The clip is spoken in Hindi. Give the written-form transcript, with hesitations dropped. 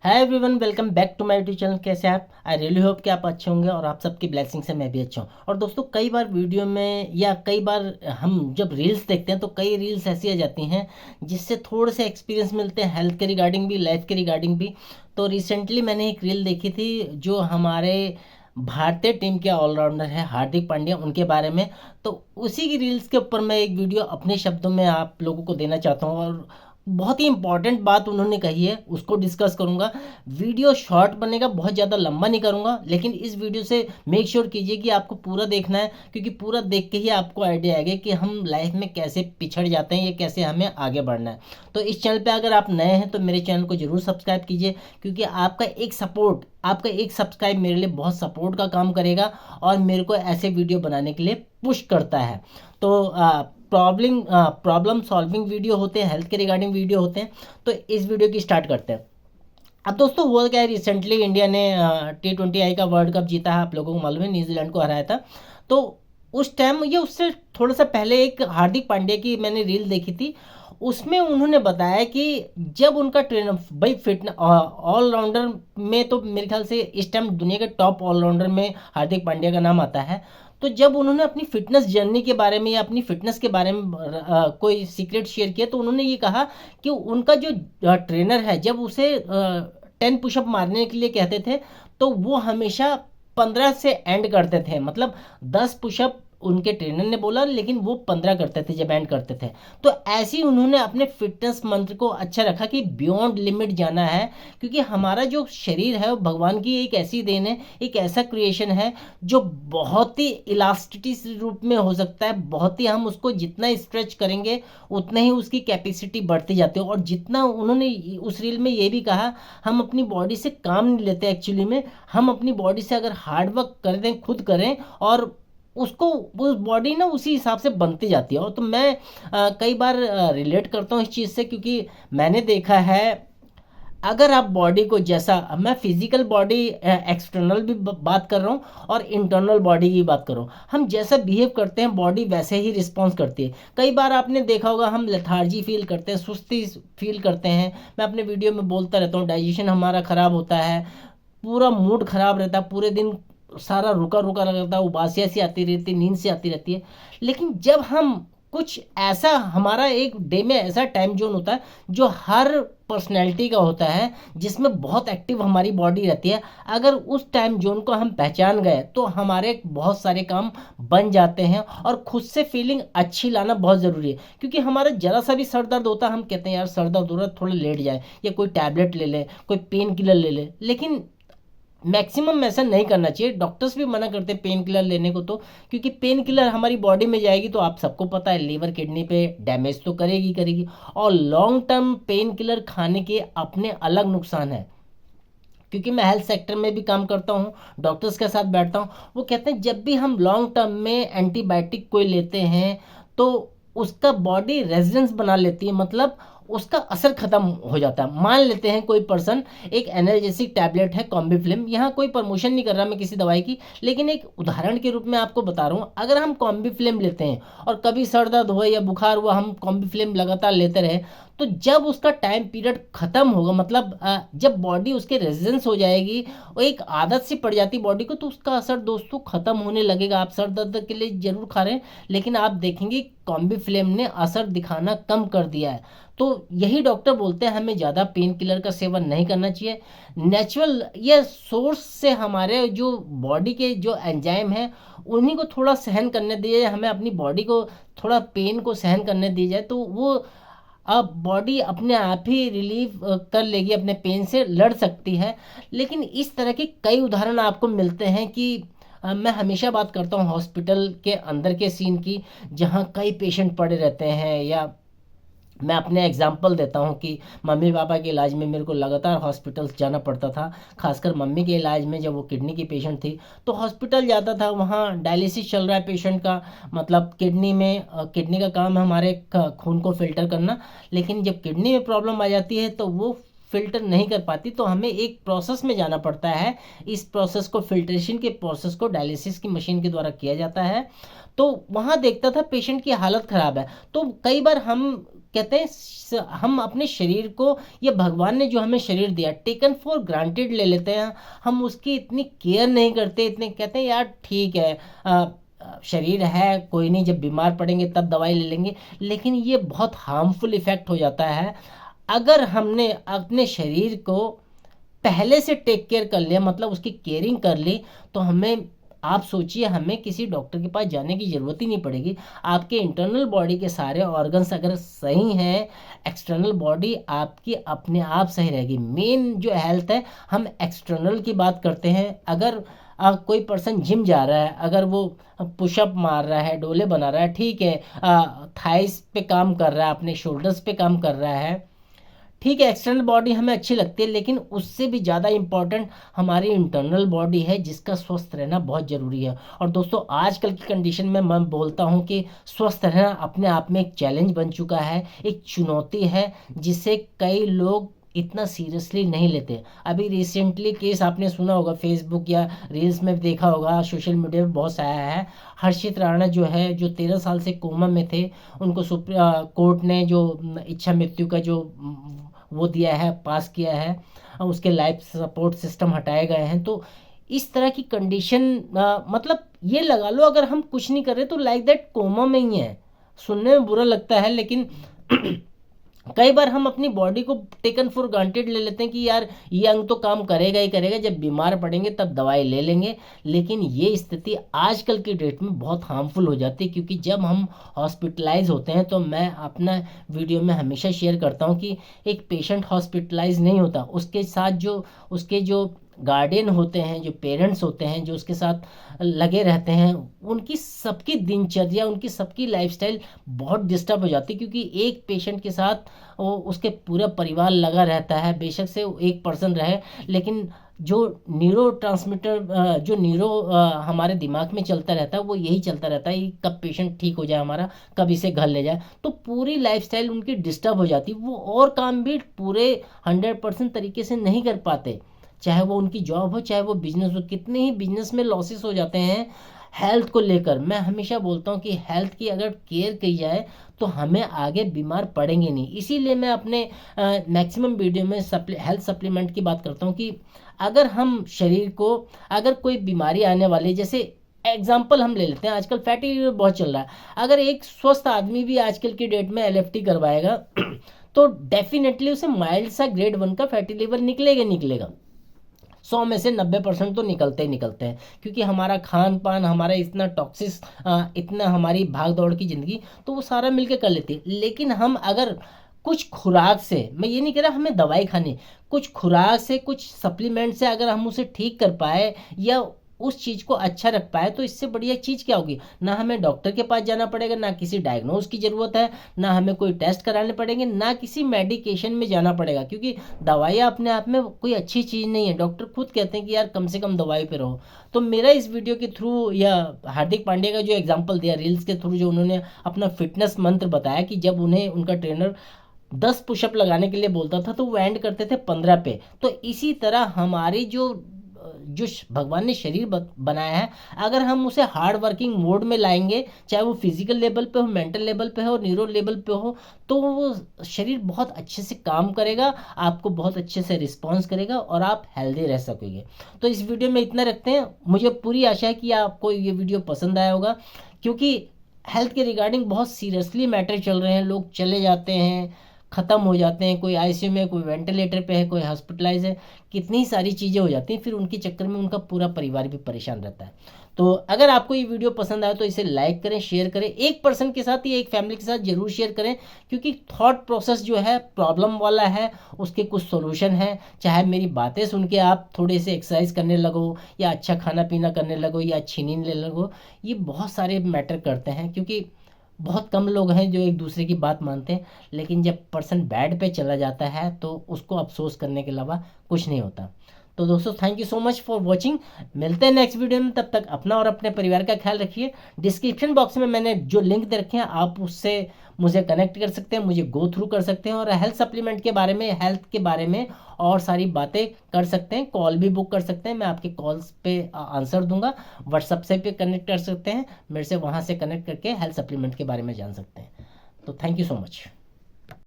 Hi everyone, welcome back to my YouTube channel. कैसे हैं आप? आई रियली होप कि आप अच्छे होंगे और आप सबकी ब्लेसिंग से मैं भी अच्छा हूँ। और दोस्तों, कई बार वीडियो में या कई बार हम जब रील्स देखते हैं तो कई रील्स ऐसी आ जाती हैं जिससे थोड़े से एक्सपीरियंस मिलते हैं, हेल्थ के रिगार्डिंग भी, लाइफ के रिगार्डिंग भी। तो रिसेंटली मैंने एक रील देखी थी जो हमारे भारतीय टीम के ऑलराउंडर है हार्दिक पांड्या, उनके बारे में। तो उसी की रील्स के ऊपर मैं एक वीडियो अपने शब्दों में आप लोगों को देना चाहता हूँ और बहुत ही इंपॉर्टेंट बात उन्होंने कही है, उसको डिस्कस करूंगा। वीडियो शॉर्ट बनेगा, बहुत ज़्यादा लंबा नहीं करूंगा, लेकिन इस वीडियो से मेक श्योर कीजिए कि आपको पूरा देखना है, क्योंकि पूरा देख के ही आपको आइडिया आएगा कि हम लाइफ में कैसे पिछड़ जाते हैं या कैसे हमें आगे बढ़ना है। तो इस चैनल पे अगर आप नए हैं तो मेरे चैनल को जरूर सब्सक्राइब कीजिए, क्योंकि आपका एक सब्सक्राइब मेरे लिए बहुत सपोर्ट का काम करेगा और मेरे को ऐसे वीडियो बनाने के लिए पुश करता है। तो प्रॉब्लम सॉल्विंग वीडियो होते हैं, हेल्थ के रिगार्डिंग वीडियो होते हैं। तो इस वीडियो की स्टार्ट करते हैं। अब दोस्तों, हुआ क्या है, रिसेंटली इंडिया ने T20I का वर्ल्ड कप जीता है। आप लोगों को मालूम है, न्यूजीलैंड को हराया था। तो उस टाइम ये उससे थोड़ा सा पहले एक हार्दिक पांड्या की मैंने रील देखी थी। उसमें उन्होंने बताया कि जब उनका ट्रेनर भाई फिटनेस ऑलराउंडर में, तो मेरे ख्याल से इस टाइम दुनिया के टॉप ऑलराउंडर में हार्दिक पांड्या का नाम आता है। तो जब उन्होंने अपनी फिटनेस जर्नी के बारे में या अपनी फिटनेस के बारे में कोई सीक्रेट शेयर किया, तो उन्होंने ये कहा कि उनका जो ट्रेनर है, जब उसे 10 पुशअप मारने के लिए कहते थे तो वो हमेशा 15 से एंड करते थे। मतलब 10 पुशअप उनके ट्रेनर ने बोला, लेकिन वो 15 करते थे जब एंड करते थे। तो ऐसे ही उन्होंने अपने फिटनेस मंत्र को अच्छा रखा कि बियॉन्ड लिमिट जाना है, क्योंकि हमारा जो शरीर है वो भगवान की एक ऐसी देन है, एक ऐसा क्रिएशन है जो बहुत ही इलास्टिटी रूप में हो सकता है। बहुत ही हम उसको जितना स्ट्रेच करेंगे उतना ही उसकी कैपेसिटी बढ़ती जाती है। और जितना उन्होंने उस रील में ये भी कहा, हम अपनी बॉडी से काम नहीं लेते एक्चुअली में। हम अपनी बॉडी से अगर हार्ड वर्क कर दें, खुद करें, और उसको उस बॉडी ना उसी हिसाब से बनती जाती है। और तो मैं कई बार रिलेट करता हूँ इस चीज़ से, क्योंकि मैंने देखा है, अगर आप बॉडी को जैसा, मैं फिजिकल बॉडी एक्सटर्नल भी बात कर रहा हूँ और इंटरनल बॉडी की बात कर रहा हूँ, हम जैसा बिहेव करते हैं बॉडी वैसे ही रिस्पॉन्स करती है। कई बार आपने देखा होगा, हम लेथार्जी फील करते हैं, सुस्ती फील करते हैं। मैं अपने वीडियो में बोलता रहता हूँ, डाइजेशन हमारा ख़राब होता है, पूरा मूड ख़राब रहता है, पूरे दिन सारा रुका रुका लगता है, उबासियाँ सी आती रहती है, नींद सी आती रहती है। लेकिन जब हम कुछ ऐसा, हमारा एक डे में ऐसा टाइम जोन होता है जो हर पर्सनैलिटी का होता है, जिसमें बहुत एक्टिव हमारी बॉडी रहती है। अगर उस टाइम जोन को हम पहचान गए तो हमारे बहुत सारे काम बन जाते हैं। और खुद से फीलिंग अच्छी लाना बहुत ज़रूरी है, क्योंकि हमारा ज़रा सा भी सर दर्द होता है, हम कहते हैं यार सर दर्द हो रहा है, थोड़ा लेट जाए या कोई टैबलेट ले ले, कोई पेन किलर ले ले। लेकिन मैक्सिमम ऐसा नहीं करना चाहिए। डॉक्टर्स भी मना करते हैं पेन किलर लेने को, तो क्योंकि पेन किलर हमारी बॉडी में जाएगी तो आप सबको पता है लीवर किडनी पे डैमेज तो करेगी करेगी। और लॉन्ग टर्म पेन किलर खाने के अपने अलग नुकसान है, क्योंकि मैं हेल्थ सेक्टर में भी काम करता हूँ, डॉक्टर्स के साथ बैठता हूँ। वो कहते हैं जब भी हम लॉन्ग टर्म में एंटीबायोटिक कोई लेते हैं तो उसका बॉडी रेजिडेंस बना लेती है, मतलब उसका असर खत्म हो जाता है। मान लेते हैं कोई पर्सन, एक एनर्जेसिक टैबलेट है कॉम्बीफ्लेम, यहाँ कोई प्रमोशन नहीं कर रहा मैं किसी दवाई की, लेकिन एक उदाहरण के रूप में आपको बता रहा हूँ। अगर हम कॉम्बीफ्लेम लेते हैं और कभी सर दर्द हुआ या बुखार हुआ, हम कॉम्बीफ्लेम लगातार लेते रहे, तो जब उसका टाइम पीरियड खत्म होगा, मतलब जब बॉडी उसके रेजिडेंस हो जाएगी, वो एक आदत सी पड़ जाती बॉडी को, तो उसका असर दोस्तों खत्म होने लगेगा। आप सर दर्द के लिए जरूर खा रहे हैं, लेकिन आप देखेंगे कॉम्बीफ्लेम ने असर दिखाना कम कर दिया है। तो यही डॉक्टर बोलते हैं हमें ज़्यादा पेन किलर का सेवन नहीं करना चाहिए। नेचुरल ये सोर्स से हमारे जो बॉडी के जो एंजाइम हैं उन्हीं को थोड़ा सहन करने दिया जाए, हमें अपनी बॉडी को थोड़ा पेन को सहन करने दी जाए, तो वो अब बॉडी अपने आप ही रिलीव कर लेगी, अपने पेन से लड़ सकती है। लेकिन इस तरह के कई उदाहरण आपको मिलते हैं कि मैं हमेशा बात करता हूँ हॉस्पिटल के अंदर के सीन की, जहाँ कई पेशेंट पड़े रहते हैं। या मैं अपने एग्जांपल देता हूँ कि मम्मी पापा के इलाज में मेरे को लगातार हॉस्पिटल जाना पड़ता था। खासकर मम्मी के इलाज में, जब वो किडनी की पेशेंट थी तो हॉस्पिटल जाता था, वहाँ डायलिसिस चल रहा है पेशेंट का, मतलब किडनी में किडनी का काम है हमारे खून को फिल्टर करना। लेकिन जब किडनी में प्रॉब्लम आ जाती है तो वो फिल्टर नहीं कर पाती, तो हमें एक प्रोसेस में जाना पड़ता है। इस प्रोसेस को, फिल्ट्रेशन के प्रोसेस को डायलिसिस की मशीन के द्वारा किया जाता है। तो वहाँ देखता था पेशेंट की हालत ख़राब है, तो कई बार हम कहते हैं हम अपने शरीर को, ये भगवान ने जो हमें शरीर दिया, टेकन फॉर ग्रांटेड ले लेते हैं, हम उसकी इतनी केयर नहीं करते, इतने कहते हैं यार ठीक है शरीर है कोई नहीं, जब बीमार पड़ेंगे तब दवाई ले लेंगे। लेकिन ये बहुत हार्मफुल इफ़ेक्ट हो जाता है अगर हमने अपने शरीर को पहले से टेक केयर कर लिया, मतलब उसकी केयरिंग कर ली, तो हमें, आप सोचिए, हमें किसी डॉक्टर के पास जाने की ज़रूरत ही नहीं पड़ेगी। आपके इंटरनल बॉडी के सारे ऑर्गन्स अगर सही हैं, एक्सटर्नल बॉडी आपकी अपने आप सही रहेगी। मेन जो हेल्थ है, हम एक्सटर्नल की बात करते हैं। अगर कोई पर्सन जिम जा रहा है, अगर वो पुशअप मार रहा है, डोले बना रहा है, ठीक है, थाइस पे काम कर रहा है, अपने शोल्डर्स पे काम कर रहा है, ठीक है, एक्सटर्नल बॉडी हमें अच्छी लगती है, लेकिन उससे भी ज़्यादा इम्पॉर्टेंट हमारी इंटरनल बॉडी है, जिसका स्वस्थ रहना बहुत ज़रूरी है। और दोस्तों आजकल की कंडीशन में मैं बोलता हूँ कि स्वस्थ रहना अपने आप में एक चैलेंज बन चुका है, एक चुनौती है, जिसे कई लोग इतना सीरियसली नहीं लेते। अभी रिसेंटली केस आपने सुना होगा, फेसबुक या रील्स में देखा होगा, सोशल मीडिया में बहुत आया है। हर्षित राणा जो है, जो 13 साल से कोमा में थे, उनको कोर्ट ने जो इच्छा मृत्यु का जो वो दिया है, पास किया है, उसके लाइफ सपोर्ट सिस्टम हटाए गए हैं। तो इस तरह की कंडीशन, मतलब ये लगा लो अगर हम कुछ नहीं कर रहे तो लाइक दैट कोमा में ही है। सुनने में बुरा लगता है, लेकिन कई बार हम अपनी बॉडी को टेकन फॉर ग्रांटेड ले लेते हैं कि यार ये अंग तो काम करेगा ही करेगा, जब बीमार पड़ेंगे तब दवाई ले लेंगे। लेकिन ये स्थिति आजकल की डेट में बहुत हार्मफुल हो जाती है, क्योंकि जब हम हॉस्पिटलाइज होते हैं, तो मैं अपना वीडियो में हमेशा शेयर करता हूँ कि एक पेशेंट हॉस्पिटलाइज नहीं होता, उसके साथ जो उसके जो गार्डियन होते हैं, जो पेरेंट्स होते हैं, जो उसके साथ लगे रहते हैं, उनकी सबकी दिनचर्या, उनकी सबकी लाइफस्टाइल बहुत डिस्टर्ब हो जाती है। क्योंकि एक पेशेंट के साथ वो उसके पूरा परिवार लगा रहता है, बेशक से एक पर्सन रहे, लेकिन जो न्यूरो ट्रांसमीटर, जो न्यूरो हमारे दिमाग में चलता रहता है, वो यही चलता रहता है कि कब पेशेंट ठीक हो जाए हमारा, कब इसे घर ले जाए। तो पूरी लाइफस्टाइल उनकी डिस्टर्ब हो जाती है, वो और काम भी पूरे 100% तरीके से नहीं कर पाते, चाहे वो उनकी जॉब हो, चाहे वो बिजनेस हो। कितने ही बिजनेस में लॉसेस हो जाते हैं हेल्थ को लेकर। मैं हमेशा बोलता हूँ कि हेल्थ की अगर केयर की जाए तो हमें आगे बीमार पड़ेंगे नहीं। इसीलिए मैं अपने मैक्सिमम वीडियो में हेल्थ सप्लीमेंट की बात करता हूँ कि अगर हम शरीर को, अगर कोई बीमारी आने वाली, जैसे एग्जाम्पल हम ले लेते हैं, आजकल फैटी लिवर बहुत चल रहा है। अगर एक स्वस्थ आदमी भी आजकल की डेट में LFT करवाएगा तो डेफिनेटली उसे माइल्ड सा ग्रेड 1 का फैटी लिवर निकलेगा। 100 में से 90% तो निकलते ही निकलते हैं, क्योंकि हमारा खान पान, हमारा इतना टॉक्सिस, इतना हमारी भाग दौड़ की ज़िंदगी, तो वो सारा मिलके कर लेती है। लेकिन हम अगर कुछ खुराक से, मैं ये नहीं कह रहा हमें दवाई खानी, कुछ खुराक से, कुछ सप्लीमेंट से अगर हम उसे ठीक कर पाए या उस चीज़ को अच्छा रख पाए, तो इससे बढ़िया चीज़ क्या होगी। ना हमें डॉक्टर के पास जाना पड़ेगा, ना किसी डायग्नोज की ज़रूरत है, ना हमें कोई टेस्ट कराने पड़ेंगे, ना किसी मेडिकेशन में जाना पड़ेगा, क्योंकि दवाइयाँ अपने आप में कोई अच्छी चीज़ नहीं है। डॉक्टर खुद कहते हैं कि यार कम से कम दवाई पे रहो। तो मेरा इस वीडियो के थ्रू, या हार्दिक पांड्या का जो एग्जाम्पल दिया रील्स के थ्रू, जो उन्होंने अपना फिटनेस मंत्र बताया कि जब उन्हें उनका ट्रेनर 10 पुशअप लगाने के लिए बोलता था तो वो एंड करते थे 15 पे। तो इसी तरह हमारी जो भगवान ने शरीर बनाया है, अगर हम उसे हार्ड वर्किंग मोड में लाएंगे, चाहे वो फिजिकल लेवल पे हो, मेंटल लेवल पे हो, न्यूरो लेवल पे हो, तो वो शरीर बहुत अच्छे से काम करेगा, आपको बहुत अच्छे से रिस्पॉन्स करेगा और आप हेल्दी रह सकोगे। तो इस वीडियो में इतना रखते हैं। मुझे पूरी आशा है कि आपको ये वीडियो पसंद आया होगा, क्योंकि हेल्थ के रिगार्डिंग बहुत सीरियसली मैटर चल रहे हैं। लोग चले जाते हैं, ख़त्म हो जाते हैं, कोई ICU में, कोई वेंटिलेटर पे है, कोई हॉस्पिटलाइज है, कितनी सारी चीज़ें हो जाती हैं, फिर उनके चक्कर में उनका पूरा परिवार भी परेशान रहता है। तो अगर आपको ये वीडियो पसंद आए तो इसे लाइक करें, शेयर करें, एक पर्सन के साथ या एक फैमिली के साथ जरूर शेयर करें, क्योंकि थॉट प्रोसेस जो है प्रॉब्लम वाला है, उसके कुछ सोल्यूशन है। चाहे मेरी बातें सुन के आप थोड़े से एक्सरसाइज करने लगो, या अच्छा खाना पीना करने लगो, या अच्छी नींद ले लगो, ये बहुत सारे मैटर करते हैं। क्योंकि बहुत कम लोग हैं जो एक दूसरे की बात मानते हैं, लेकिन जब पर्सन बेड पे चला जाता है तो उसको अफसोस करने के अलावा कुछ नहीं होता। तो दोस्तों thank you so much for watching. मिलते हैं नेक्स्ट वीडियो में, तब तक अपना और अपने परिवार का ख्याल रखिए। डिस्क्रिप्शन बॉक्स में मैंने जो लिंक दे रखे हैं, आप उससे मुझे कनेक्ट कर सकते हैं, मुझे गो थ्रू कर सकते हैं, और हेल्थ सप्लीमेंट के बारे में, हेल्थ के बारे में और सारी बातें कर सकते हैं। कॉल भी बुक कर सकते हैं, मैं आपके कॉल्स पे आंसर दूंगा। व्हाट्सअप से भी कनेक्ट कर सकते हैं मेरे से, वहाँ से कनेक्ट करके हेल्थ सप्लीमेंट के बारे में जान सकते हैं। तो थैंक यू सो मच।